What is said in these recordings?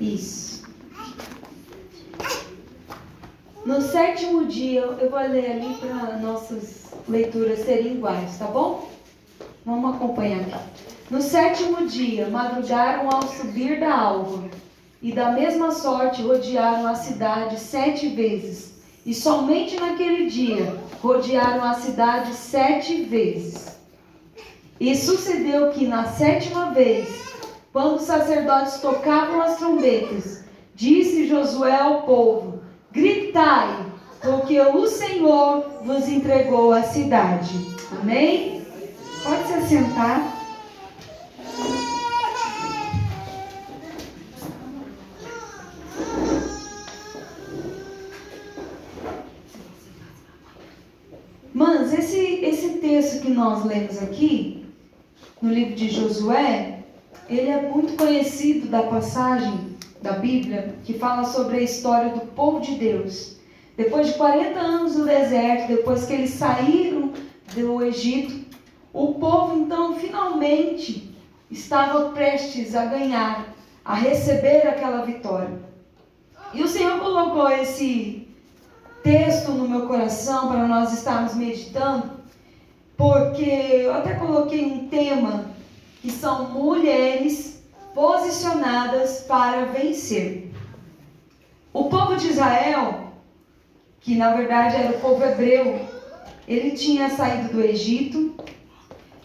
Isso. No 7º dia, eu vou ler ali para nossas leituras serem iguais, tá bom? Vamos acompanhar aqui. No 7º dia, madrugaram ao subir da alva, e da mesma sorte rodearam a cidade 7 vezes. E somente naquele dia rodearam a cidade 7 vezes. E sucedeu que na 7ª vez, quando os sacerdotes tocavam as trombetas, disse Josué ao povo: gritai, porque o Senhor vos entregou a cidade. Amém? Pode se assentar. Mas esse texto que nós lemos aqui, no livro de Josué, ele é muito conhecido da passagem da Bíblia, que fala sobre a história do povo de Deus. Depois de 40 anos no deserto, depois que eles saíram do Egito, o povo então finalmente estava prestes a ganhar, a receber aquela vitória. E o Senhor colocou esse texto no meu coração para nós estarmos meditando, porque eu até coloquei um tema que são mulheres posicionadas para vencer. O povo de Israel, que na verdade era o povo hebreu, ele tinha saído do Egito,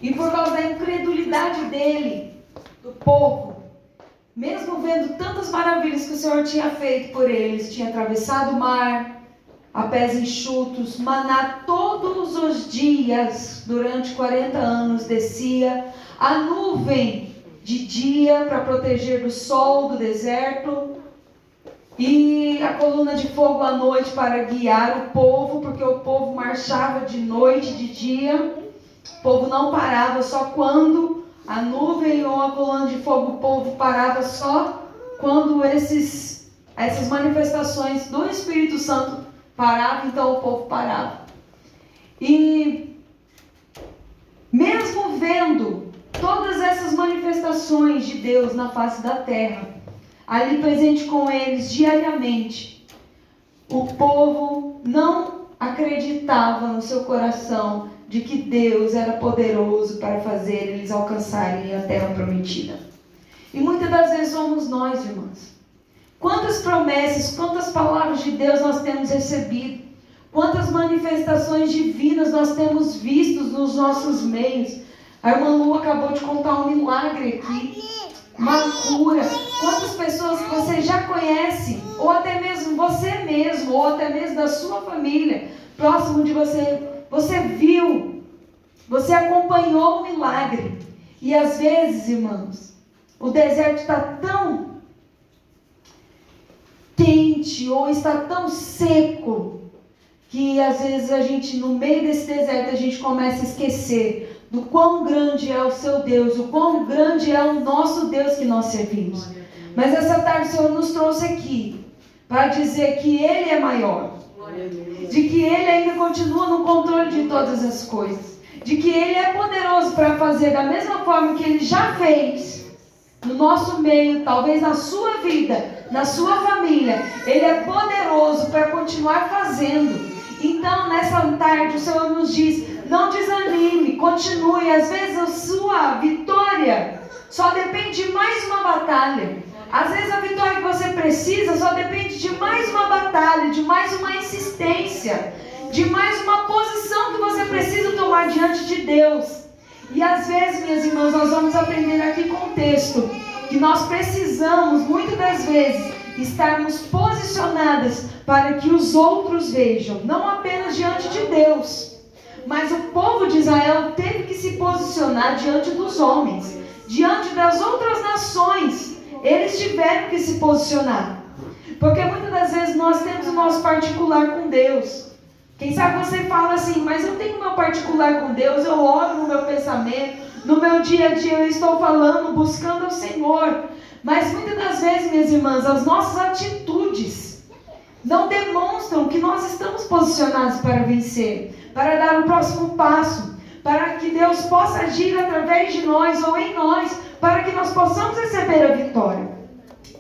e por causa da incredulidade dele, do povo, mesmo vendo tantas maravilhas que o Senhor tinha feito por eles, tinha atravessado o mar a pés enxutos, maná todos os dias, durante 40 anos descia, a nuvem de dia para proteger do sol do deserto, e a coluna de fogo à noite para guiar o povo, porque o povo marchava de noite e de dia, o povo não parava, só quando a nuvem ou a coluna de fogo, o povo parava só quando essas manifestações do Espírito Santo paravam, então o povo parava. E mesmo vendo todas essas manifestações de Deus na face da terra, ali presente com eles diariamente, o povo não acreditava no seu coração de que Deus era poderoso para fazer eles alcançarem a terra prometida. E muitas das vezes somos nós, irmãos. Quantas promessas, quantas palavras de Deus nós temos recebido, quantas manifestações divinas nós temos visto nos nossos meios. A irmã Lu acabou de contar um milagre aqui, uma cura. Quantas pessoas que você já conhece, ou até mesmo você mesmo, ou até mesmo da sua família, próximo de você, você viu, você acompanhou o milagre. E às vezes, irmãos, o deserto está tão quente, ou está tão seco, que às vezes a gente, no meio desse deserto, a gente começa a esquecer do quão grande é o seu Deus, o quão grande é o nosso Deus que nós servimos. Mas essa tarde o Senhor nos trouxe aqui para dizer que Ele é maior, de que Ele ainda continua no controle de todas as coisas, de que Ele é poderoso para fazer da mesma forma que Ele já fez no nosso meio, talvez na sua vida, na sua família. Ele é poderoso para continuar fazendo. Então nessa tarde o Senhor nos diz: não desanime, continue. Às vezes a sua vitória só depende de mais uma batalha. Às vezes a vitória que você precisa só depende de mais uma batalha, de mais uma insistência, de mais uma posição que você precisa tomar diante de Deus. E às vezes, minhas irmãs, nós vamos aprender aqui com o texto que nós precisamos, muitas das vezes, estarmos posicionadas para que os outros vejam, não apenas diante de Deus, mas o povo de Israel teve que se posicionar diante dos homens, diante das outras nações. Eles tiveram que se posicionar, porque muitas das vezes nós temos o nosso particular com Deus. Quem sabe você fala assim: mas eu tenho meu particular com Deus, eu oro no meu pensamento, no meu dia a dia eu estou falando, buscando ao Senhor. Mas muitas das vezes, minhas irmãs, as nossas atitudes não demonstram que nós estamos posicionados para vencer, para dar o próximo passo, para que Deus possa agir através de nós ou em nós, para que nós possamos receber a vitória.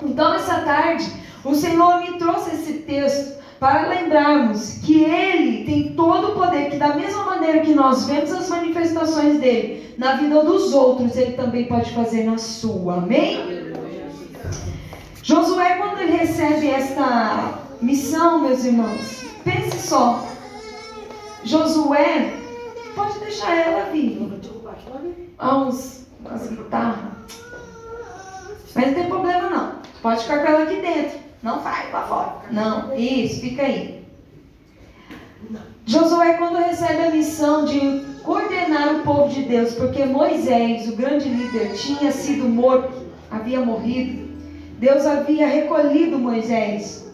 Então, nessa tarde, o Senhor me trouxe esse texto para lembrarmos que Ele tem todo o poder, que da mesma maneira que nós vemos as manifestações dEle na vida dos outros, Ele também pode fazer na sua. Amém? Josué, quando ele recebe esta missão, meus irmãos, pense só. Josué, pode deixar ela vir. Umas guitarras. Mas não tem problema não. Pode ficar com ela aqui dentro. Não vai lá fora. Não, isso, fica aí. Josué, quando recebe a missão de coordenar o povo de Deus, porque Moisés, o grande líder, tinha sido morto, havia morrido. Deus havia recolhido Moisés.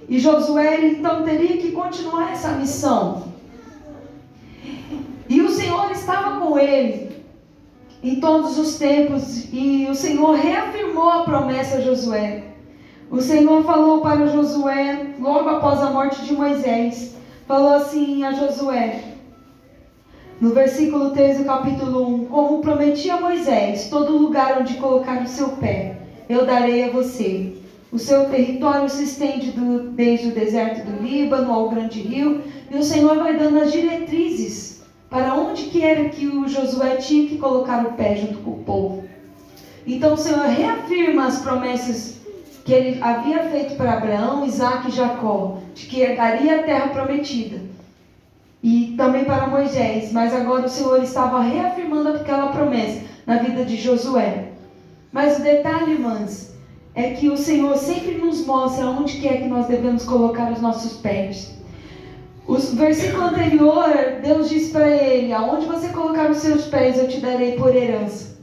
E Josué, então, teria que continuar essa missão. E o Senhor estava com ele em todos os tempos. E o Senhor reafirmou a promessa a Josué. O Senhor falou para Josué, logo após a morte de Moisés, falou assim a Josué, no versículo 3 do capítulo 1, como prometi a Moisés, todo lugar onde colocar o seu pé, eu darei a você. O seu território se estende desde o deserto do Líbano ao grande rio, e o Senhor vai dando as diretrizes para onde que era que o Josué tinha que colocar o pé junto com o povo. Então o Senhor reafirma as promessas que ele havia feito para Abraão, Isaque e Jacó, de que herdaria a terra prometida. E também para Moisés, mas agora o Senhor estava reafirmando aquela promessa na vida de Josué. Mas o detalhe, irmãs, é que o Senhor sempre nos mostra onde que é que nós devemos colocar os nossos pés. O versículo anterior, Deus disse para ele, aonde você colocar os seus pés eu te darei por herança.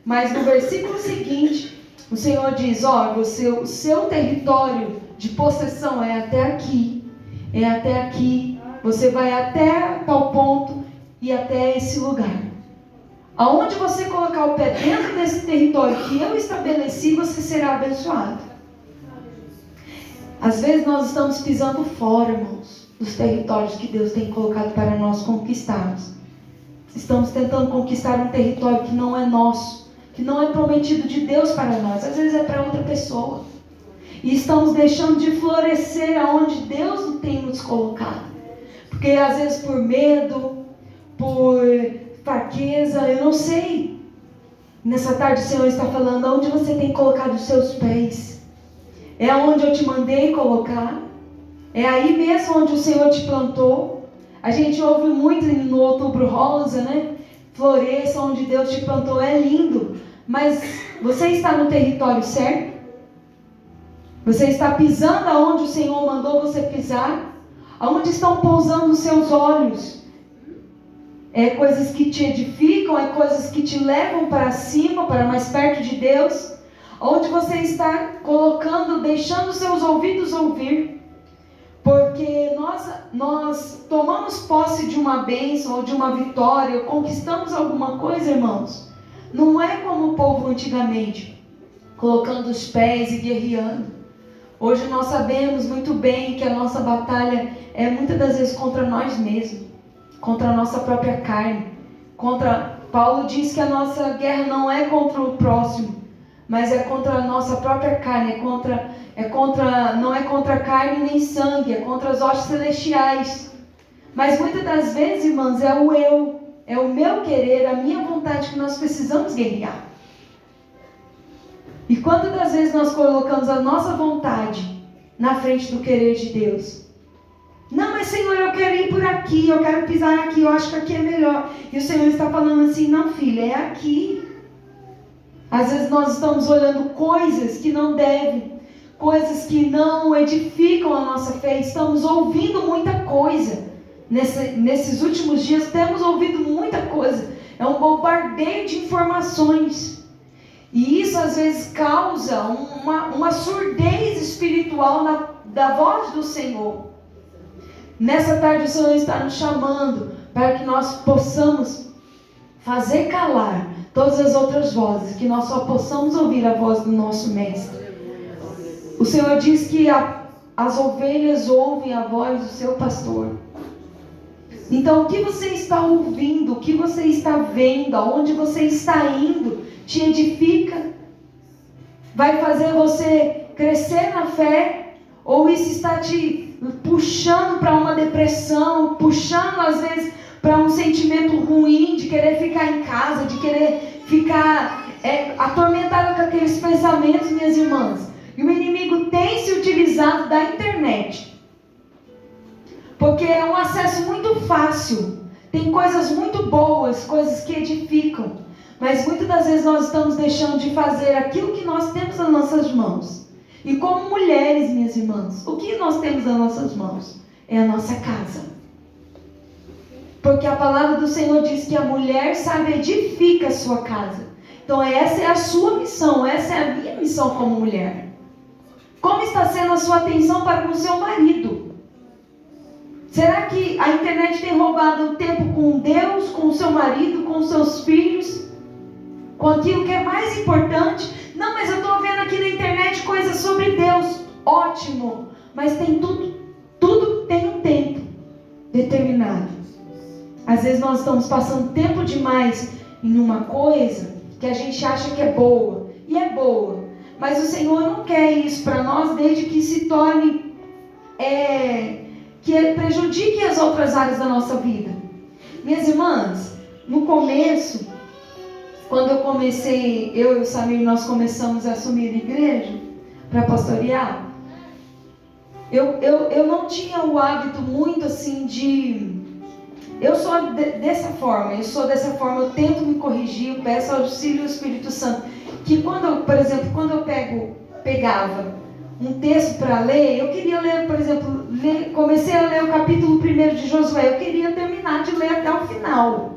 Mas no versículo seguinte, o Senhor diz, ó, o seu território de possessão é até aqui, você vai até tal ponto e até esse lugar. Aonde você colocar o pé dentro desse território que eu estabeleci, você será abençoado. Às vezes nós estamos pisando fora, irmãos, dos territórios que Deus tem colocado para nós conquistarmos. Estamos tentando conquistar um território que não é nosso, que não é prometido de Deus para nós, às vezes é para outra pessoa. E estamos deixando de florescer aonde Deus tem nos colocado. Porque às vezes por medo, por fraqueza, eu não sei. Nessa tarde o Senhor está falando, aonde você tem colocado os seus pés? É aonde eu te mandei colocar? É aí mesmo onde o Senhor te plantou? A gente ouve muito no Outubro Rosa, né? Floresça onde Deus te plantou, é lindo. Mas você está no território certo? Você está pisando aonde o Senhor mandou você pisar? Aonde estão pousando os seus olhos? É coisas que te edificam, é coisas que te levam para cima, para mais perto de Deus? Onde você está colocando, deixando os seus ouvidos ouvir? Porque nós tomamos posse de uma bênção ou de uma vitória, ou conquistamos alguma coisa, irmãos. Não é como o povo antigamente, colocando os pés e guerreando. Hoje nós sabemos muito bem que a nossa batalha é muitas das vezes contra nós mesmos, contra a nossa própria carne. Paulo diz que a nossa guerra não é contra o próximo, mas é contra a nossa própria carne, não é contra carne nem sangue, é contra as hostes celestiais. Mas muitas das vezes, irmãos, é o eu, é o meu querer, a minha vontade que nós precisamos guerrear. E quantas das vezes nós colocamos a nossa vontade na frente do querer de Deus? Não, mas Senhor, eu quero ir por aqui, eu quero pisar aqui, eu acho que aqui é melhor. E o Senhor está falando assim, não filha, é aqui. Às vezes nós estamos olhando coisas que não devem, coisas que não edificam a nossa fé. Estamos ouvindo muita coisa. Nesses últimos dias temos ouvido muita coisa. É um bombardeio de informações. E isso às vezes causa uma surdez espiritual da voz do Senhor. Nessa tarde o Senhor está nos chamando para que nós possamos fazer calar todas as outras vozes, que nós só possamos ouvir a voz do nosso Mestre. O Senhor diz que as ovelhas ouvem a voz do seu pastor. Então o que você está ouvindo, o que você está vendo, aonde você está indo, te edifica? vai fazer você crescer na fé, ou isso está te puxando para uma depressão, puxando às vezes para um sentimento ruim de querer ficar em casa, de querer ficar atormentado com aqueles pensamentos, minhas irmãs. E o inimigo tem se utilizado da internet, porque é um acesso muito fácil, tem coisas muito boas, coisas que edificam, mas muitas das vezes nós estamos deixando de fazer aquilo que nós temos nas nossas mãos. E como mulheres, minhas irmãs, o que nós temos nas nossas mãos? É a nossa casa. Porque a palavra do Senhor diz que a mulher, sabe, edifica a sua casa. Então essa é a sua missão, essa é a minha missão como mulher. Como está sendo a sua atenção para com o seu marido? Será que a internet tem roubado o tempo com Deus, com o seu marido, com os seus filhos? Com aquilo que é mais importante? Não, mas eu estou vendo aqui na internet coisas sobre Deus. Ótimo, mas tem tudo tem um tempo determinado. Às vezes nós estamos passando tempo demais em uma coisa que a gente acha que é boa, e é boa, mas o Senhor não quer isso para nós, desde que se torne, que prejudique as outras áreas da nossa vida. Minhas irmãs, no começo, quando eu comecei, eu e o Samir, nós começamos a assumir a igreja para pastorear, eu não tinha o hábito muito assim de... Eu sou dessa forma, eu tento me corrigir, eu peço auxílio do Espírito Santo. Que por exemplo, quando eu pegava um texto para ler, eu queria ler, por exemplo, comecei a ler o capítulo 1 de Josué, eu queria terminar de ler até o final.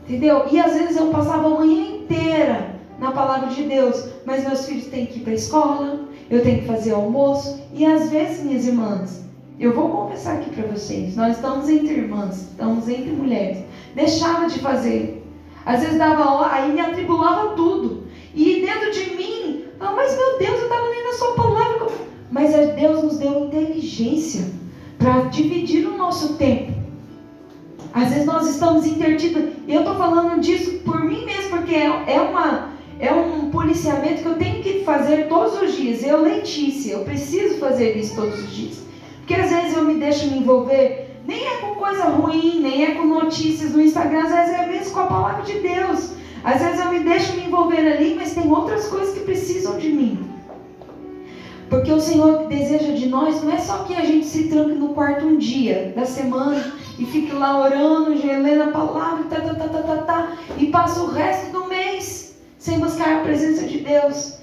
Entendeu? E às vezes eu passava a manhã inteira na palavra de Deus, mas meus filhos têm que ir para a escola, eu tenho que fazer almoço, e às vezes, minhas irmãs, eu vou confessar aqui para vocês, nós estamos entre irmãs, estamos entre mulheres, deixava de fazer, às vezes dava, aí me atribulava tudo, e dentro de mim, mas meu Deus, eu estava lendo a sua palavra, mas Deus nos deu inteligência para dividir o nosso tempo. Às vezes nós estamos intertidos, e eu estou falando disso por mim mesmo, porque é um policiamento que eu tenho que fazer todos os dias. Letícia, eu preciso fazer isso todos os dias. Porque às vezes eu me deixo me envolver, nem é com coisa ruim, nem é com notícias no Instagram, às vezes é mesmo com a palavra de Deus. Às vezes eu me deixo me envolver ali, mas tem outras coisas que precisam de mim. Porque o Senhor deseja de nós, não é só que a gente se tranque no quarto um dia da semana e fique lá orando, lendo a palavra, e passa o resto do mês sem buscar a presença de Deus.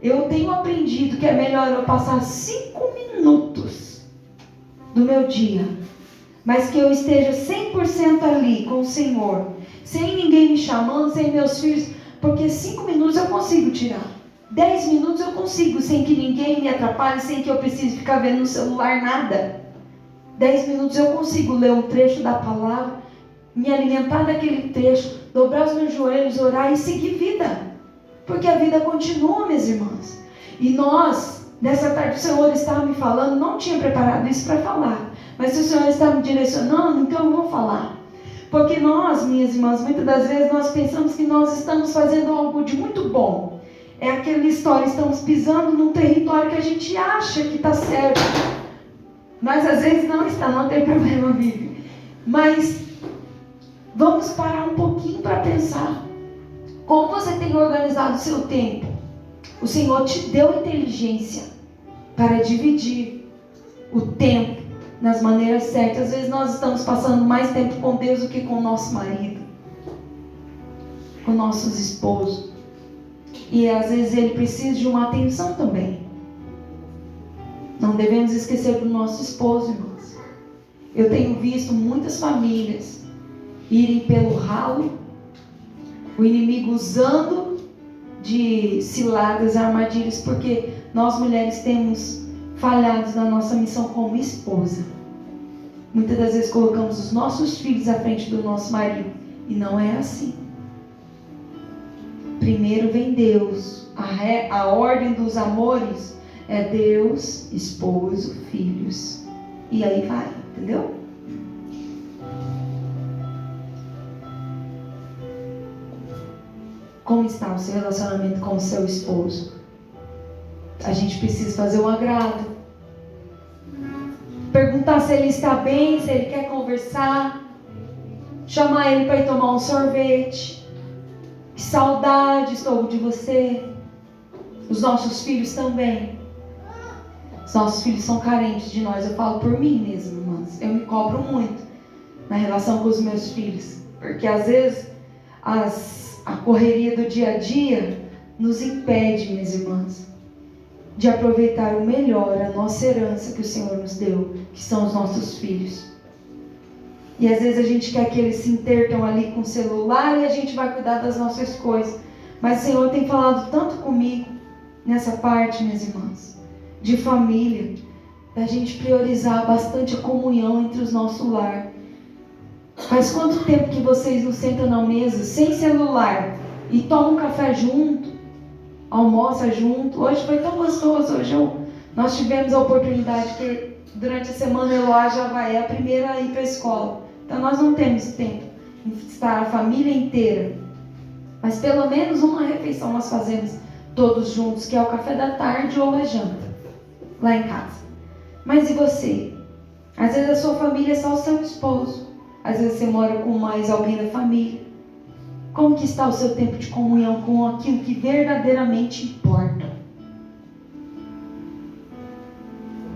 Eu tenho aprendido que é melhor eu passar 5 minutos do meu dia, mas que eu esteja 100% ali com o Senhor, sem ninguém me chamando, sem meus filhos, porque 5 minutos eu consigo tirar, 10 minutos eu consigo, sem que ninguém me atrapalhe, sem que eu precise ficar vendo no celular nada. 10 minutos eu consigo ler um trecho da palavra, me alimentar daquele trecho, dobrar os meus joelhos, orar e seguir vida, porque a vida continua, minhas irmãs. E nós, nessa tarde, o Senhor estava me falando, não tinha preparado isso para falar, mas se o Senhor está me direcionando, então eu vou falar. Porque nós, minhas irmãs, muitas das vezes nós pensamos que nós estamos fazendo algo de muito bom. É aquela história, estamos pisando num território que a gente acha que está certo, mas às vezes não está, não tem problema, Vivi. Mas vamos parar um pouquinho para pensar. Como você tem organizado o seu tempo? O Senhor te deu inteligência para dividir o tempo nas maneiras certas. Às vezes nós estamos passando mais tempo com Deus do que com o nosso marido, com nossos esposos. E às vezes ele precisa de uma atenção também. Não devemos esquecer do nosso esposo, irmãos. Eu tenho visto muitas famílias irem pelo ralo, o inimigo usando de ciladas, armadilhas, porque nós mulheres temos falhado na nossa missão como esposa. Muitas das vezes colocamos os nossos filhos à frente do nosso marido, e não é assim. Primeiro vem Deus. A ordem dos amores é Deus, esposo, filhos. E aí vai, entendeu? Como está o seu relacionamento com o seu esposo? A gente precisa fazer um agrado. Perguntar se ele está bem, se ele quer conversar. Chamar ele para ir tomar um sorvete. Que saudade estou de você. Os nossos filhos também. Os nossos filhos são carentes de nós. Eu falo por mim mesmo, irmãs. Eu me cobro muito na relação com os meus filhos. Porque às vezes a correria do dia a dia nos impede, minhas irmãs, de aproveitar o melhor, a nossa herança que o Senhor nos deu, que são os nossos filhos. E às vezes a gente quer que eles se intertam ali com o celular e a gente vai cuidar das nossas coisas. Mas o Senhor tem falado tanto comigo nessa parte, minhas irmãs, de família, da gente priorizar bastante a comunhão entre os nossos lar. Faz quanto tempo que vocês não sentam na mesa sem celular e tomam um café junto, almoça junto? Hoje foi tão gostoso. Nós tivemos a oportunidade que durante a semana Eloá já é a primeira a ir para a escola. Então nós não temos tempo de estar a família inteira. Mas pelo menos uma refeição nós fazemos todos juntos, que é o café da tarde ou a janta, lá em casa. Mas e você? Às vezes a sua família é só o seu esposo. Às vezes você mora com mais alguém da família. Como que está o seu tempo de comunhão com aquilo que verdadeiramente importa?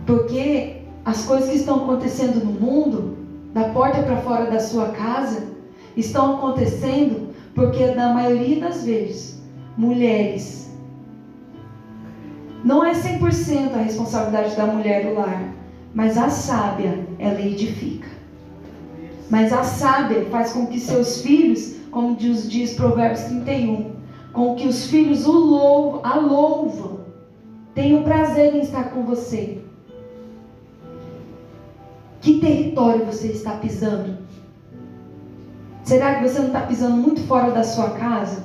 Porque as coisas que estão acontecendo no mundo, da porta para fora da sua casa, estão acontecendo porque na maioria das vezes, mulheres, não é 100% a responsabilidade da mulher do lar, mas a sábia, ela edifica. Mas a sábia faz com que seus filhos, como diz Provérbios 31, com que os filhos a louvam, tenham prazer em estar com você. Que território você está pisando? Será que você não está pisando muito fora da sua casa?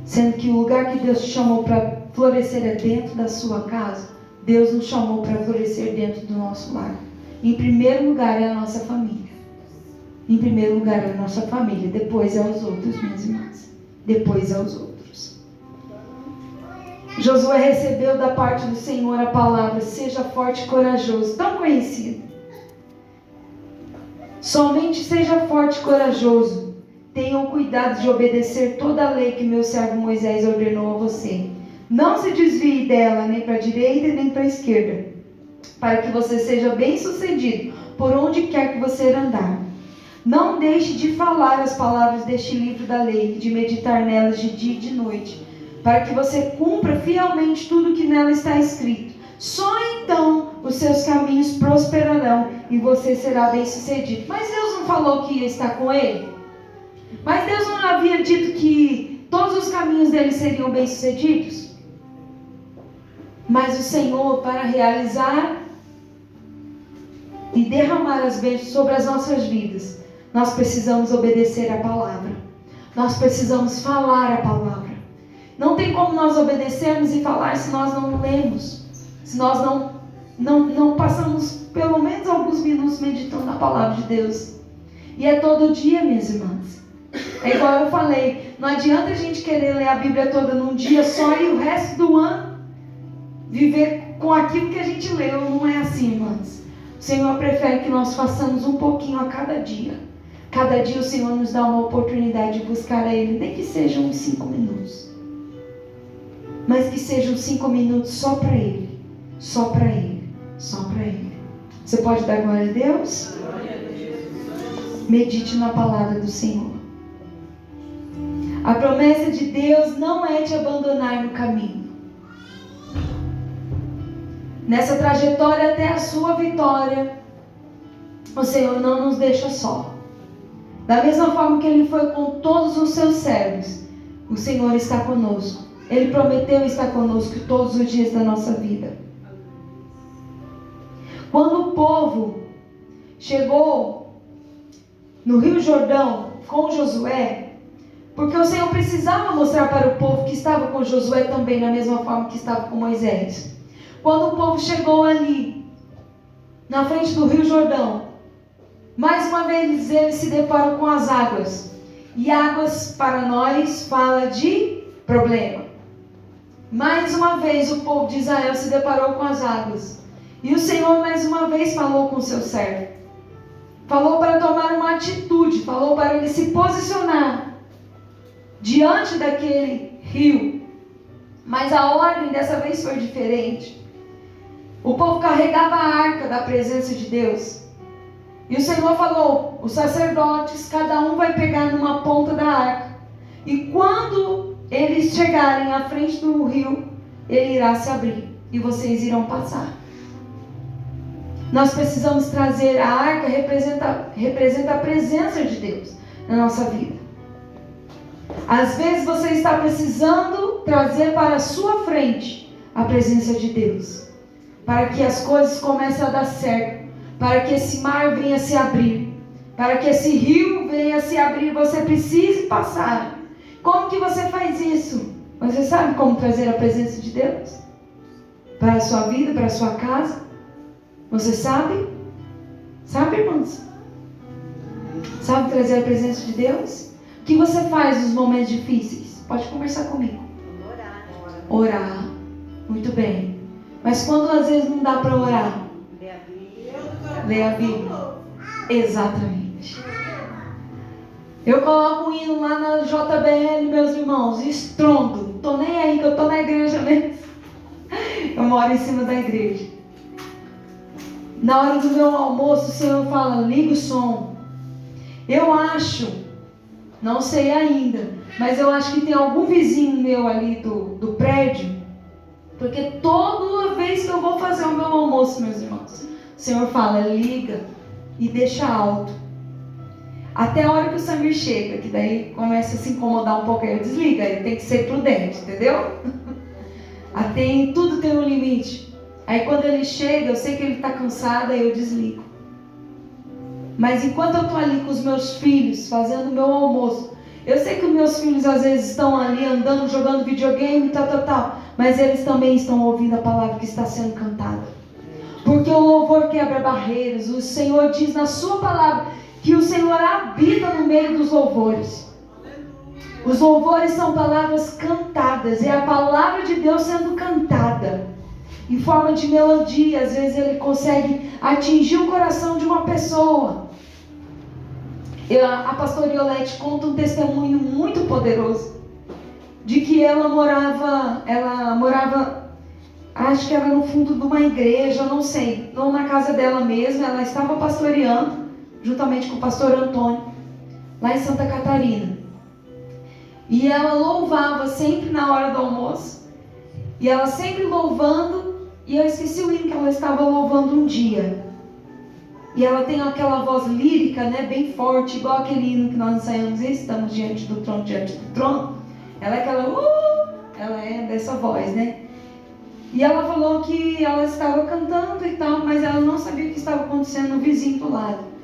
Sendo que o lugar que Deus te chamou para florescer é dentro da sua casa. Deus nos chamou para florescer dentro do nosso lar. Em primeiro lugar é a nossa família. Em primeiro lugar é a nossa família. Depois é os outros, minhas irmãs. Depois é os outros. Josué recebeu da parte do Senhor a palavra: seja forte e corajoso. Tão conhecido. Somente seja forte e corajoso. Tenham cuidado de obedecer toda a lei que meu servo Moisés ordenou a você. Não se desvie dela, nem para a direita nem para a esquerda, para que você seja bem sucedido por onde quer que você andar. Não deixe de falar as palavras deste livro da lei, de meditar nelas de dia e de noite, para que você cumpra fielmente tudo que nela está escrito. Só então os seus caminhos prosperarão e você será bem sucedido. Mas Deus não falou que ia estar com ele? Mas Deus não havia dito que todos os caminhos dele seriam bem sucedidos? Mas o Senhor, para realizar e derramar as bênçãos sobre as nossas vidas, nós precisamos obedecer a palavra. Nós precisamos falar a palavra. Não tem como nós obedecermos e falar se nós não lemos. Se nós não passamos pelo menos alguns minutos meditando na palavra de Deus. E é todo dia, minhas irmãs. É igual eu falei. Não adianta a gente querer ler a Bíblia toda num dia só e o resto do ano viver com aquilo que a gente leu. Não é assim, irmãs. O Senhor prefere que nós façamos um pouquinho a cada dia. Cada dia o Senhor nos dá uma oportunidade de buscar a Ele, nem que sejam uns 5 minutos. Mas que sejam 5 minutos só para Ele. Só para Ele. Só para Ele. Você pode dar glória a Deus? Medite na palavra do Senhor. A promessa de Deus não é te abandonar no caminho. Nessa trajetória até a sua vitória, o Senhor não nos deixa só. Da mesma forma que Ele foi com todos os seus servos, o Senhor está conosco. Ele prometeu estar conosco todos os dias da nossa vida. Quando o povo chegou no Rio Jordão com Josué, porque o Senhor precisava mostrar para o povo que estava com Josué também, da mesma forma que estava com Moisés. Quando o povo chegou ali, na frente do Rio Jordão, mais uma vez eles se deparam com as águas. E águas para nós fala de problema. Mais uma vez o povo de Israel se deparou com as águas. E o Senhor mais uma vez falou com o seu servo. Falou para tomar uma atitude, falou para ele se posicionar diante daquele rio. Mas a ordem dessa vez foi diferente. O povo carregava a arca da presença de Deus. E o Senhor falou, os sacerdotes, cada um vai pegar numa ponta da arca. E quando eles chegarem à frente do rio, ele irá se abrir e vocês irão passar. Nós precisamos trazer a arca, representa a presença de Deus na nossa vida. Às vezes você está precisando trazer para a sua frente a presença de Deus, para que as coisas comecem a dar certo, para que esse mar venha se abrir, para que esse rio venha se abrir, você precisa passar. Como que você faz isso? Você sabe como trazer a presença de Deus para a sua vida, para a sua casa? Você sabe? Sabe, irmãos? Sabe trazer a presença de Deus? O que você faz nos momentos difíceis? Pode conversar comigo. Orar. Muito bem. Mas quando às vezes não dá para orar? Ler a Bíblia. Exatamente. Eu coloco um hino lá na JBL, meus irmãos, estrondo. Tô nem aí que eu tô na igreja mesmo. Eu moro em cima da igreja. Na hora do meu almoço, o Senhor fala, liga o som. Eu acho, não sei ainda, mas eu acho que tem algum vizinho meu ali do prédio, porque toda vez que eu vou fazer o meu almoço, meus irmãos, o Senhor fala, liga e deixa alto. Até a hora que o Samir chega, que daí começa a se incomodar um pouco, aí eu desligo, aí tem que ser prudente, entendeu? Tudo tem um limite. Aí quando ele chega, eu sei que ele está cansado, aí eu desligo. Mas enquanto eu estou ali com os meus filhos, fazendo o meu almoço, eu sei que os meus filhos às vezes estão ali andando, jogando videogame, tal, mas eles também estão ouvindo a palavra que está sendo cantada. Porque o louvor quebra barreiras. O Senhor diz na sua palavra que o Senhor habita no meio dos louvores. Os louvores são palavras cantadas, é a palavra de Deus sendo cantada em forma de melodia. Às vezes ele consegue atingir o coração de uma pessoa. A pastora Iolete conta um testemunho muito poderoso de que ela morava, acho que era no fundo de uma igreja, não sei, não na casa dela mesma. Ela estava pastoreando juntamente com o pastor Antônio lá em Santa Catarina, e ela louvava sempre na hora do almoço, e ela sempre louvando. E eu esqueci o hino que ela estava louvando um dia. E ela tem aquela voz lírica, né, bem forte, igual aquele hino que nós ensaiamos, estamos diante do trono, diante do trono. Ela é aquela, ela é dessa voz, né? E ela falou que ela estava cantando e tal, mas ela não sabia o que estava acontecendo no vizinho do lado.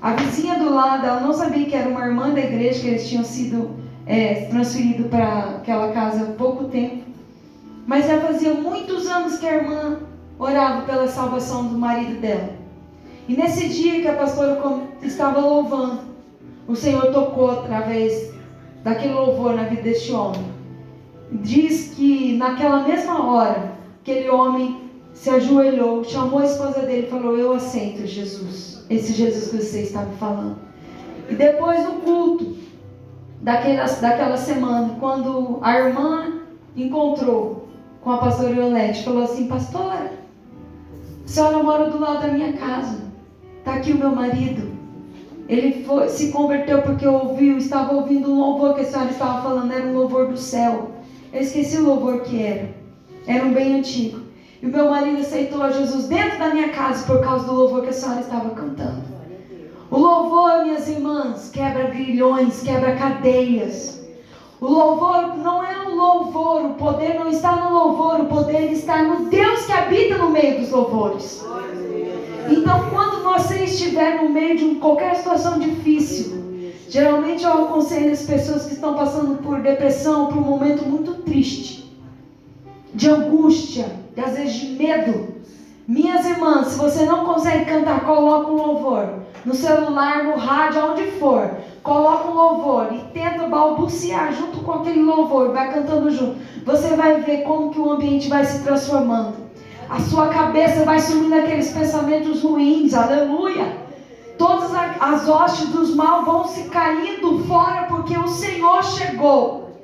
A vizinha do lado, ela não sabia que era uma irmã da igreja, que eles tinham sido transferidos para aquela casa há pouco tempo. Mas já fazia muitos anos que a irmã orava pela salvação do marido dela. E nesse dia que a pastora estava louvando, o Senhor tocou através daquele louvor na vida deste homem. Diz que naquela mesma hora, aquele homem se ajoelhou, chamou a esposa dele e falou, eu aceito Jesus, esse Jesus que você está me falando. E depois do culto daquela semana, quando a irmã encontrou com a pastora Iolete, falou assim, pastora, a senhora mora do lado da minha casa, está aqui o meu marido, ele se converteu porque estava ouvindo um louvor que a senhora estava falando, era um louvor do céu. Eu esqueci o louvor que era um bem antigo, e o meu marido aceitou a Jesus dentro da minha casa por causa do louvor que a senhora estava cantando. O louvor, minhas irmãs, quebra grilhões, quebra cadeias. O louvor não é um louvor, o poder não está no louvor, o poder está no Deus que habita no meio dos louvores. Então, quando você estiver no meio de qualquer situação difícil, geralmente eu aconselho as pessoas que estão passando por depressão, por um momento muito triste, de angústia, e às vezes de medo. Minhas irmãs, se você não consegue cantar, coloca um louvor no celular, no rádio, aonde for. coloca um louvor e tenta balbuciar junto com aquele louvor, vai cantando junto, você vai ver como que o ambiente vai se transformando. A sua cabeça vai sumindo aqueles pensamentos ruins, aleluia. Todas as hostes dos mal vão se caindo fora, porque o Senhor chegou.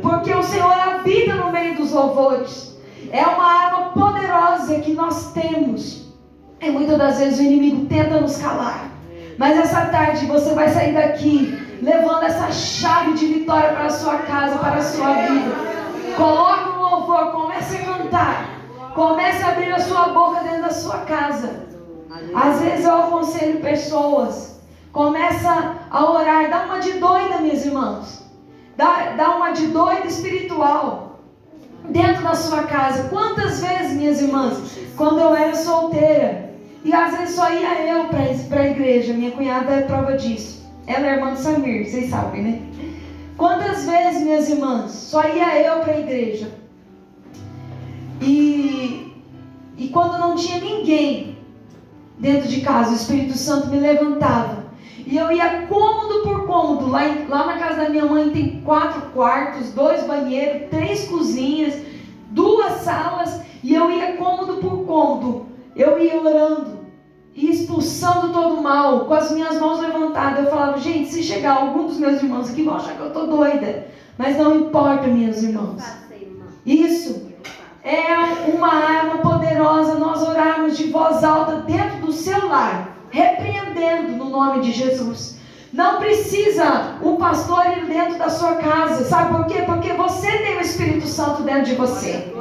Porque o Senhor habita no meio dos louvores. É uma arma poderosa que nós temos. E muitas das vezes o inimigo tenta nos calar. Mas essa tarde você vai sair daqui levando essa chave de vitória para a sua casa, para a sua vida. Coloque um louvor, comece a cantar. Comece a abrir a sua boca dentro da sua casa. Às vezes eu aconselho pessoas, começa a orar, dá uma de doida, minhas irmãs, dá uma de doida espiritual, dentro da sua casa. Quantas vezes, minhas irmãs, quando eu era solteira, e às vezes só ia eu para a igreja, minha cunhada é prova disso, ela é irmã do Samir, vocês sabem, né? Quantas vezes, minhas irmãs, só ia eu para a igreja, e quando não tinha ninguém dentro de casa, o Espírito Santo me levantava. E eu ia cômodo por cômodo. Lá na casa da minha mãe tem 4 quartos, 2 banheiros, 3 cozinhas, 2 salas. E eu ia cômodo por cômodo. Eu ia orando e expulsando todo o mal, com as minhas mãos levantadas. Eu falava, gente, se chegar algum dos meus irmãos aqui, vão achar que eu estou doida. Mas não importa, meus irmãos. Isso é uma arma poderosa, nós orarmos de voz alta dentro do seu lar, repreendendo no nome de Jesus. Não precisa o pastor ir dentro da sua casa, sabe por quê? Porque você tem o Espírito Santo dentro de você.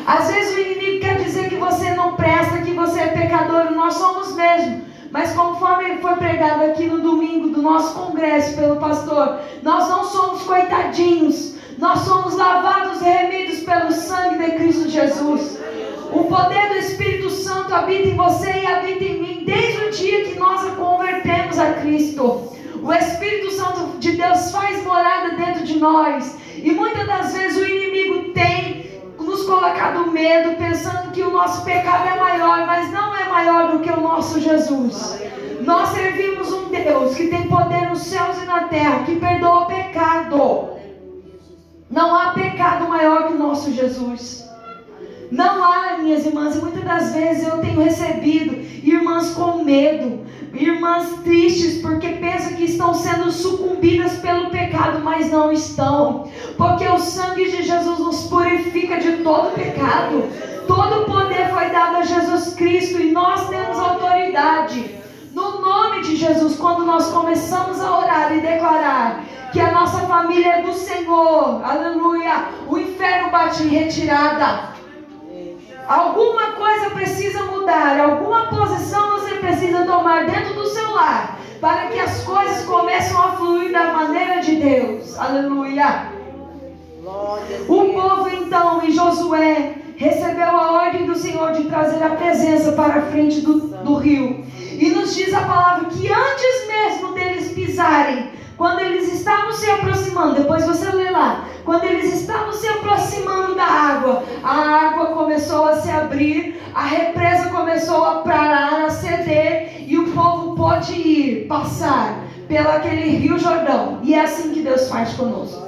Às vezes o inimigo quer dizer que você não presta, que você é pecador, nós somos mesmo. Mas conforme foi pregado aqui no domingo do nosso congresso pelo pastor, nós não somos coitadinhos. Nós somos lavados e remidos pelo sangue de Cristo Jesus. O poder do Espírito Santo habita em você e habita em mim desde o dia que nós a convertemos a Cristo. O Espírito Santo de Deus faz morada dentro de nós. E muitas das vezes o inimigo tem nos colocado medo, pensando que o nosso pecado é maior, mas não é maior do que o nosso Jesus. Nós servimos um Deus que tem poder nos céus e na terra, que perdoa o pecado. Não há pecado maior que o nosso Jesus. Não há, minhas irmãs, e muitas das vezes eu tenho recebido irmãs com medo, irmãs tristes, porque pensam que estão sendo sucumbidas pelo pecado, mas não estão. Porque o sangue de Jesus nos purifica de todo pecado. Todo o poder foi dado a Jesus Cristo e nós temos autoridade. No nome de Jesus, quando nós começamos a orar e declarar que a nossa família é do Senhor, aleluia, o inferno bate em retirada. Alguma coisa precisa mudar, alguma posição você precisa tomar dentro do seu lar, para que as coisas comecem a fluir da maneira de Deus, aleluia. O povo então, em Josué, recebeu a ordem do Senhor de trazer a presença para a frente do rio. E nos diz a palavra que antes mesmo deles pisarem, quando eles estavam se aproximando, depois você lê lá, quando eles estavam se aproximando da água, a água começou a se abrir, a represa começou a parar, a ceder, e o povo pôde ir, passar pelaquele rio Jordão. E é assim que Deus faz conosco.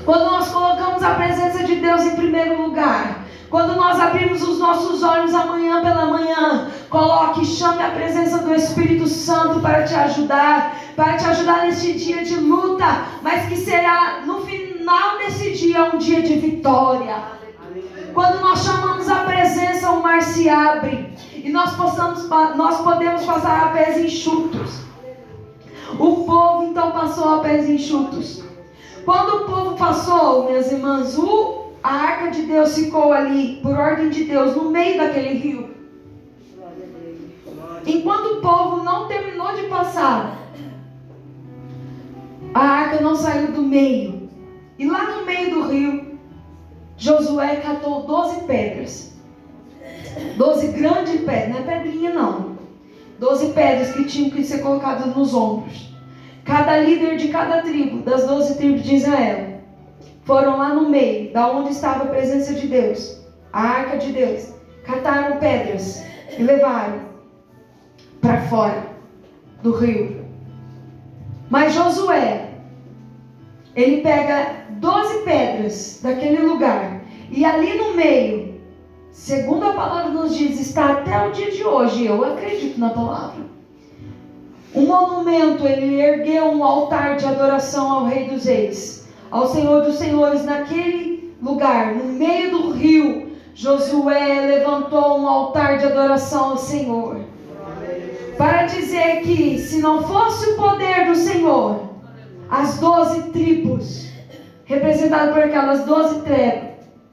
Quando nós colocamos a presença de Deus em primeiro lugar, quando nós abrimos os nossos olhos amanhã pela manhã, coloque e chame a presença do Espírito Santo para te ajudar neste dia de luta, mas que será no final desse dia um dia de vitória. Quando nós chamamos a presença, o mar se abre e nós podemos passar a pés enxutos. O povo então passou a pés enxutos. Quando o povo passou, minhas irmãs, a arca de Deus ficou ali, por ordem de Deus, no meio daquele rio. Enquanto o povo não terminou de passar, a arca não saiu do meio. E lá no meio do rio, Josué catou 12 pedras. 12 grandes pedras, não é pedrinha não. 12 pedras que tinham que ser colocadas nos ombros. Cada líder de cada tribo, das 12 tribos de Israel, foram lá no meio, da onde estava a presença de Deus, a arca de Deus, cataram pedras e levaram para fora do rio. Mas Josué, ele pega 12 pedras daquele lugar, e ali no meio, segundo a palavra nos diz, está até o dia de hoje, eu acredito na palavra, um monumento. Ele ergueu um altar de adoração ao Rei dos Reis, ao Senhor dos Senhores. Naquele lugar, no meio do rio, Josué levantou um altar de adoração ao Senhor, para dizer que se não fosse o poder do Senhor, as 12 tribos, representadas por aquelas 12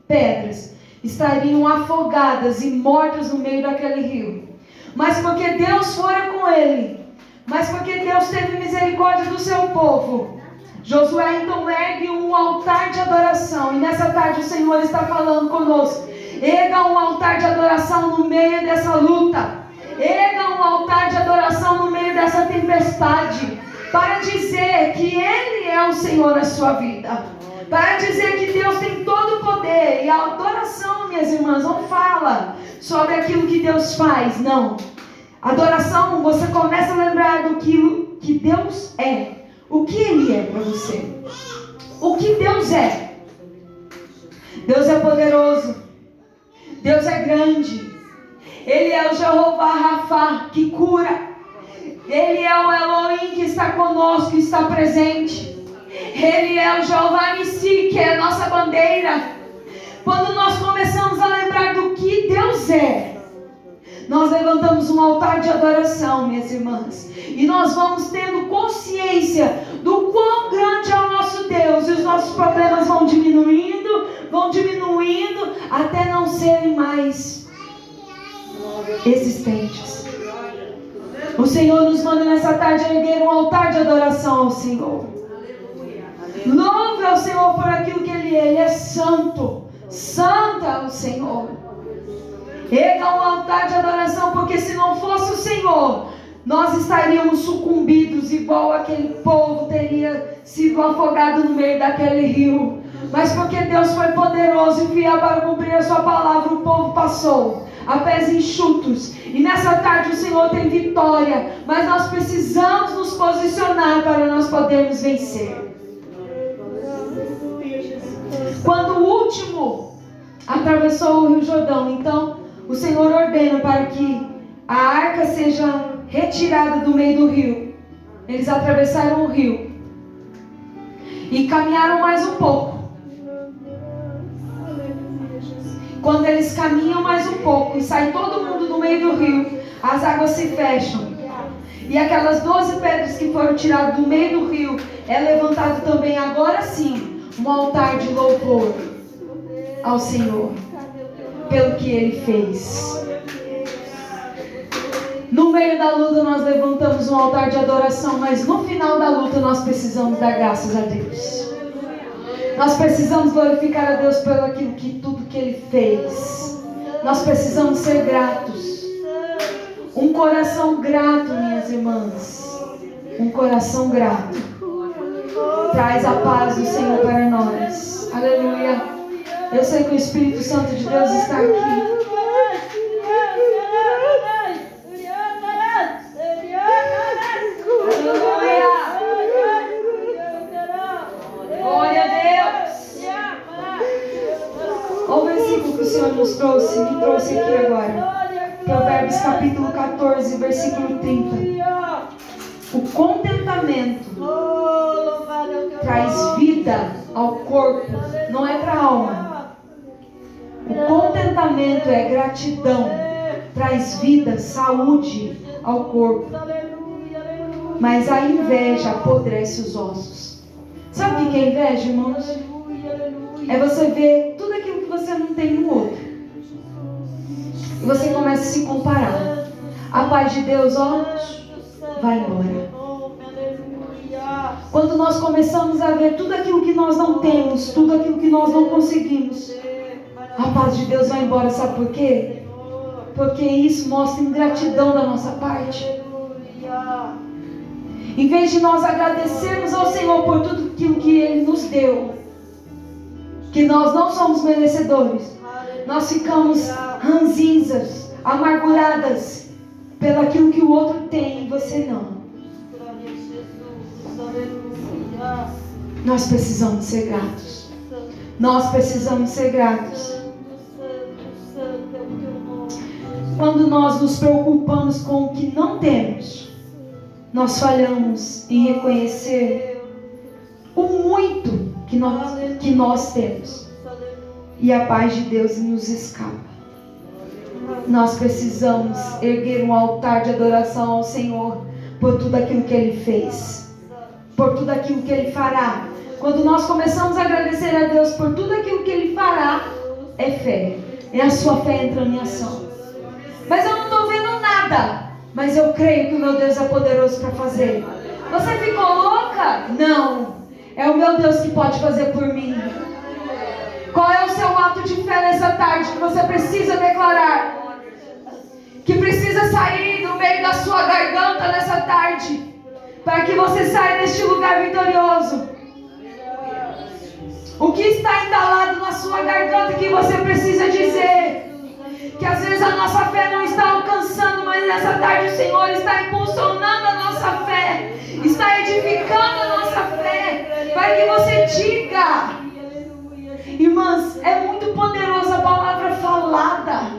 pedras, estariam afogadas e mortas no meio daquele rio. Mas porque Deus fora com ele, mas porque Deus teve misericórdia do seu povo, Josué então ergue um altar de adoração. E nessa tarde o Senhor está falando conosco: erga um altar de adoração no meio dessa luta, erga um altar de adoração no meio dessa tempestade, para dizer que Ele é o Senhor na sua vida, para dizer que Deus tem todo o poder. E a adoração, minhas irmãs, não fala sobre aquilo que Deus faz, não. Adoração, você começa a lembrar do que Deus é, o que Ele é para você, o que Deus é. Deus é poderoso, Deus é grande, Ele é o Jeová Rafa, que cura, Ele é o Elohim, que está conosco, que está presente, Ele é o Jeová Nissi, que é a nossa bandeira. Quando nós começamos a lembrar do que Deus é, nós levantamos um altar de adoração, minhas irmãs, e nós vamos tendo consciência do quão grande é o nosso Deus, e os nossos problemas vão diminuindo, até não serem mais existentes. O Senhor nos manda nessa tarde erguer um altar de adoração ao Senhor. Louve ao Senhor por aquilo que Ele é. Ele é santo, santo é o Senhor. Erga um altar de adoração, porque se não fosse o Senhor, nós estaríamos sucumbidos, igual aquele povo teria sido afogado no meio daquele rio. Mas porque Deus foi poderoso e fiel para cumprir a sua palavra, o povo passou a pés enxutos. E nessa tarde o Senhor tem vitória, mas nós precisamos nos posicionar para nós podermos vencer. Quando o último atravessou o Rio Jordão, então o Senhor ordena para que a arca seja retirada do meio do rio. Eles atravessaram o rio e caminharam mais um pouco. Quando eles caminham mais um pouco e sai todo mundo do meio do rio, as águas se fecham. E aquelas 12 pedras que foram tiradas do meio do rio, é levantado também agora sim um altar de louvor ao Senhor pelo que Ele fez. No meio da luta nós levantamos um altar de adoração, mas no final da luta nós precisamos dar graças a Deus. Nós precisamos glorificar a Deus pelo aquilo que tudo que Ele fez. Nós precisamos ser gratos. Um coração grato, minhas irmãs, um coração grato traz a paz do Senhor para nós. Aleluia. Eu sei que o Espírito Santo de Deus está aqui. Glória a Deus. Olha o versículo que o Senhor me trouxe aqui agora. Provérbios capítulo 14, versículo 30. O contentamento traz vida ao corpo, não é para a alma. O contentamento é gratidão, traz vida, saúde ao corpo. Mas a inveja apodrece os ossos. Sabe o que é inveja, irmãos? É você ver tudo aquilo que você não tem no outro. E você começa a se comparar. A paz de Deus, ó, vai embora. Quando nós começamos a ver tudo aquilo que nós não temos, tudo aquilo que nós não conseguimos, a paz de Deus vai embora. Sabe por quê? Porque isso mostra ingratidão da nossa parte. Em vez de nós agradecermos ao Senhor por tudo aquilo que Ele nos deu, que nós não somos merecedores, nós ficamos ranzinzas, amarguradas pelo aquilo que o outro tem e você não. Nós precisamos ser gratos. Nós precisamos ser gratos. Quando nós nos preocupamos com o que não temos, nós falhamos em reconhecer o muito que nós temos. E a paz de Deus nos escapa. Nós precisamos erguer um altar de adoração ao Senhor por tudo aquilo que Ele fez, por tudo aquilo que Ele fará. Quando nós começamos a agradecer a Deus por tudo aquilo que Ele fará, é fé. É a sua fé entrando em ação. Mas eu não estou vendo nada. Mas eu creio que o meu Deus é poderoso para fazer. Você ficou louca? Não. É o meu Deus que pode fazer por mim. Qual é o seu ato de fé nessa tarde que você precisa declarar? Que precisa sair do meio da sua garganta nessa tarde, para que você saia deste lugar vitorioso. O que está entalado na sua garganta que você precisa dizer? Que às vezes a nossa fé não está alcançando, mas nessa tarde o Senhor está impulsionando a nossa fé, está edificando a nossa fé, para que você diga. Irmãs, é muito poderosa a palavra falada,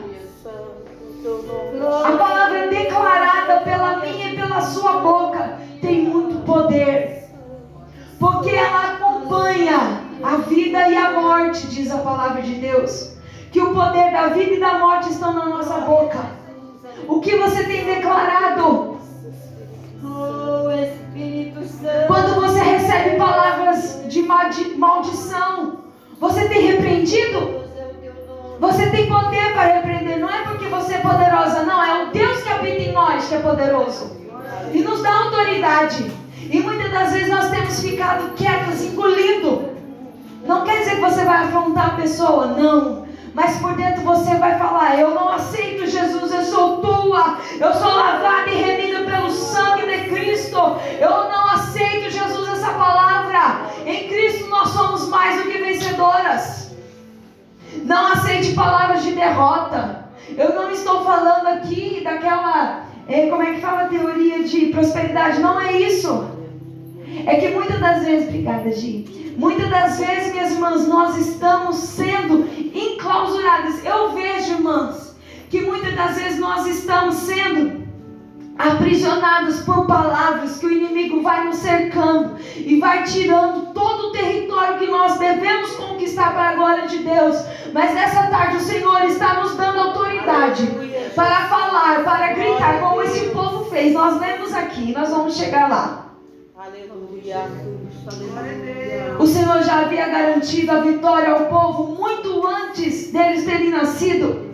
a palavra declarada pela minha e pela sua boca tem muito poder, porque ela acompanha a vida e a morte, diz a palavra de Deus, que o poder da vida e da morte estão na nossa boca. O que você tem declarado? Quando você recebe palavras de maldição, você tem repreendido? Você tem poder para repreender. Não é porque você é poderosa, não. É o Deus que habita em nós que é poderoso e nos dá autoridade. E muitas das vezes nós temos ficado quietos, engolindo. Não quer dizer que você vai afrontar a pessoa, não. Mas por dentro você vai falar: eu não aceito Jesus, eu sou tua, eu sou lavada e remida pelo sangue de Cristo. Eu não aceito, Jesus, essa palavra. Em Cristo nós somos mais do que vencedoras. Não aceite palavras de derrota. Eu não estou falando aqui daquela, como é que fala a teoria de prosperidade? Não é isso. É que muitas das vezes, obrigada, Gi, muitas das vezes, minhas irmãs, nós estamos sendo enclausuradas. Eu vejo, irmãs, que muitas das vezes nós estamos sendo aprisionados por palavras que o inimigo vai nos cercando e vai tirando todo o território que nós devemos conquistar para a glória de Deus. Mas nessa tarde o Senhor está nos dando autoridade para falar, para gritar, como esse povo fez. Nós lemos aqui, nós vamos chegar lá. Aleluia. O Senhor já havia garantido a vitória ao povo muito antes deles terem nascido.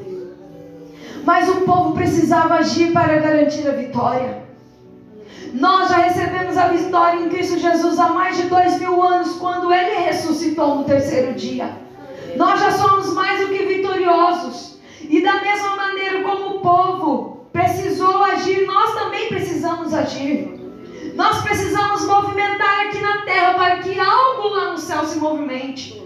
Mas o povo precisava agir para garantir a vitória. Nós já recebemos a vitória em Cristo Jesus há mais de 2000 anos, quando Ele ressuscitou no terceiro dia. Nós já somos mais do que vitoriosos. E da mesma maneira como o povo precisou agir, nós também precisamos agir. Nós precisamos movimentar aqui na terra para que algo lá no céu se movimente.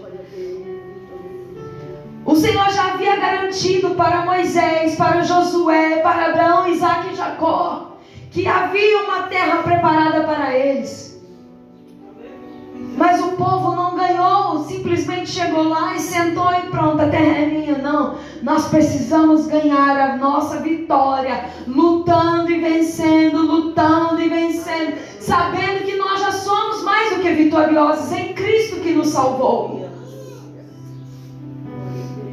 O Senhor já havia garantido para Moisés, para Josué, para Abraão, Isaac e Jacó, que havia uma terra preparada para eles. Mas o povo não ganhou, simplesmente chegou lá e sentou e pronto, a terra é minha. Não, nós precisamos ganhar a nossa vitória, lutando e vencendo, sabendo que nós já somos mais do que vitoriosos em Cristo que nos salvou.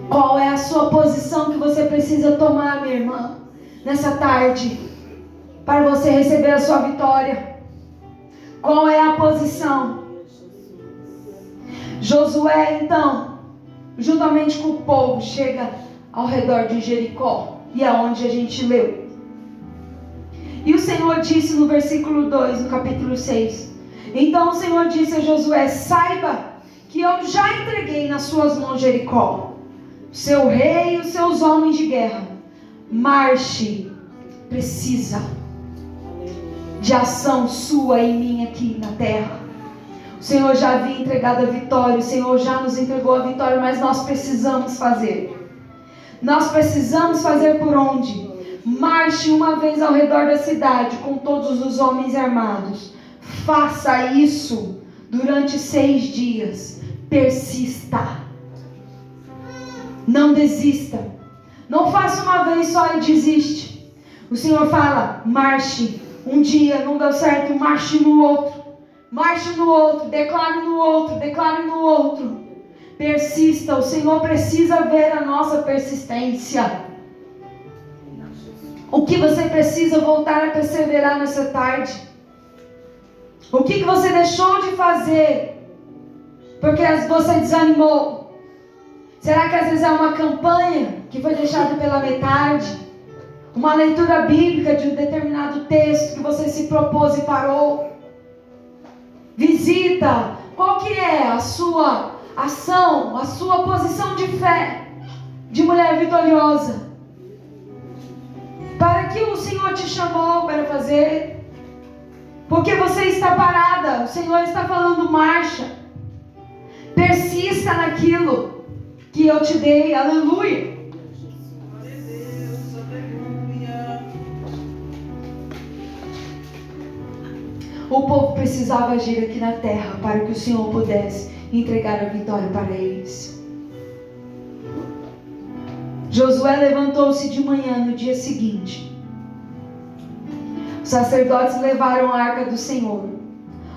Qual é a sua posição que você precisa tomar, minha irmã, nessa tarde, para você receber a sua vitória? Qual é a posição? Josué, então, juntamente com o povo, chega ao redor de Jericó, e é onde a gente leu. E o Senhor disse no versículo 2, no capítulo 6: então o Senhor disse a Josué: saiba que eu já entreguei nas suas mãos Jericó, seu rei e os seus homens de guerra. Marche. Precisa de ação sua e minha aqui na terra. O Senhor já havia entregado a vitória, o Senhor já nos entregou a vitória, mas nós precisamos fazer. Nós precisamos fazer por onde? Marche uma vez ao redor da cidade com todos os homens armados. Faça isso durante 6 dias. Persista. Não desista. Não faça uma vez só e desiste. O Senhor fala, marche. Um dia não deu certo, marche no outro. Marche no outro, declare no outro, declare no outro. Persista, o Senhor precisa ver a nossa persistência. O que você precisa voltar a perseverar nessa tarde? O que você deixou de fazer? Porque você desanimou. Será que às vezes é uma campanha que foi deixada pela metade? Uma leitura bíblica de um determinado texto que você se propôs e parou? Visita. Qual que é a sua ação, a sua posição de fé de mulher vitoriosa? Para que o Senhor te chamou para fazer? Porque você está parada. O Senhor está falando marcha. Persista naquilo que eu te dei. Aleluia. O povo precisava agir aqui na terra para que o Senhor pudesse entregar a vitória para eles. Josué levantou-se de manhã no dia seguinte. Os sacerdotes levaram a arca do Senhor.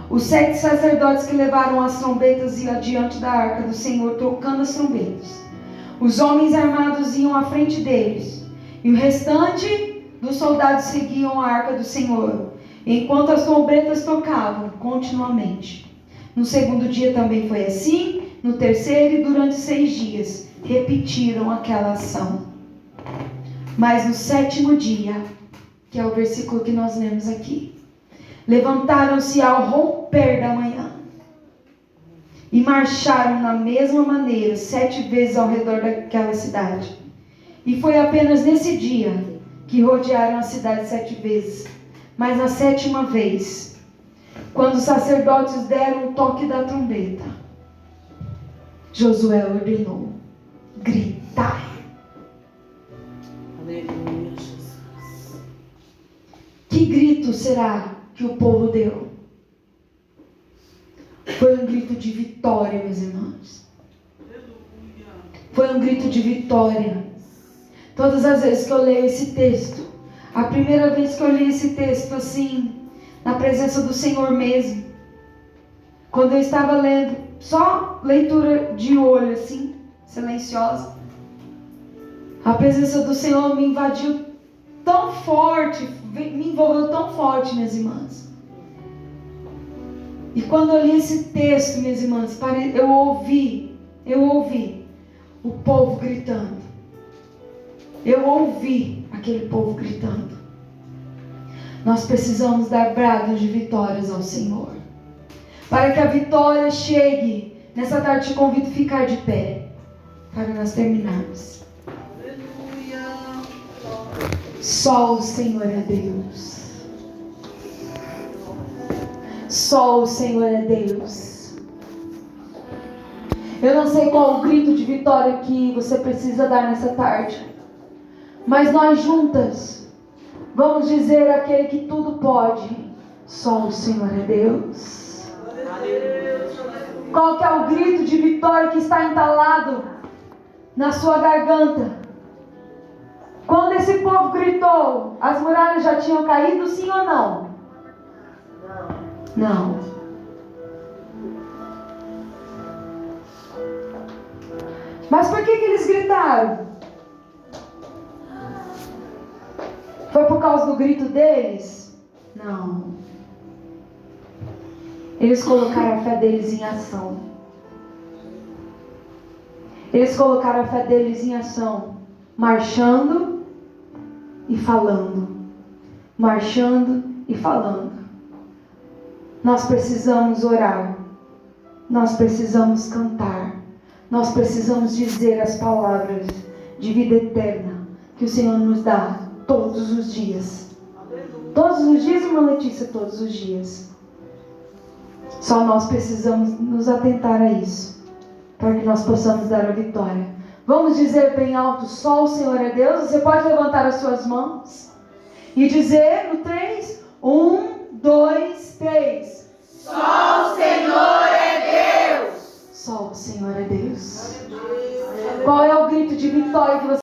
Os 7 sacerdotes que levaram as trombetas iam adiante da arca do Senhor, tocando as trombetas. Os homens armados iam à frente deles, e o restante dos soldados seguiam a arca do Senhor, enquanto as trombetas tocavam continuamente. No segundo dia também foi assim, no terceiro e durante 6 dias repetiram aquela ação. Mas no 7º dia, que é o versículo que nós lemos aqui, levantaram-se ao romper da manhã e marcharam na mesma maneira 7 vezes ao redor daquela cidade. E foi apenas nesse dia que rodearam a cidade 7 vezes. Mas na 7ª vez, quando os sacerdotes deram o toque da trombeta, Josué ordenou: gritai. Aleluia, Jesus. Que grito será que o povo deu? Foi um grito de vitória, meus irmãos. Foi um grito de vitória. Todas as vezes que eu leio esse texto, a primeira vez que eu li esse texto assim, na presença do Senhor mesmo, quando eu estava lendo, só leitura de olho assim, silenciosa, a presença do Senhor me invadiu tão forte, me envolveu tão forte, minhas irmãs. E quando eu li esse texto, minhas irmãs, eu ouvi o povo gritando. Eu ouvi aquele povo gritando. Nós precisamos dar brados de vitórias ao Senhor. Para que a vitória chegue, nessa tarde te convido a ficar de pé, para nós terminarmos. Aleluia. Só o Senhor é Deus. Só o Senhor é Deus. Eu não sei qual o grito de vitória que você precisa dar nessa tarde, mas nós juntas vamos dizer àquele que tudo pode: só o Senhor é Deus. Qual que é o grito de vitória que está entalado na sua garganta? Quando esse povo gritou, as muralhas já tinham caído, sim ou não? Não. Mas por que eles gritaram? Foi por causa do grito deles? Não. Eles colocaram a fé deles em ação. Eles colocaram a fé deles em ação, marchando e falando. Marchando e falando. Nós precisamos orar. Nós precisamos cantar. Nós precisamos dizer as palavras de vida eterna que o Senhor nos dá todos os dias. Todos os dias, irmã Letícia, todos os dias. Só nós precisamos nos atentar a isso, para que nós possamos dar a vitória. Vamos dizer bem alto: só o Senhor é Deus. Você pode levantar as suas mãos e dizer no 3, 1, 2, 3. Só o Senhor é Deus. Só o Senhor é Deus. Qual é o grito de vitória que você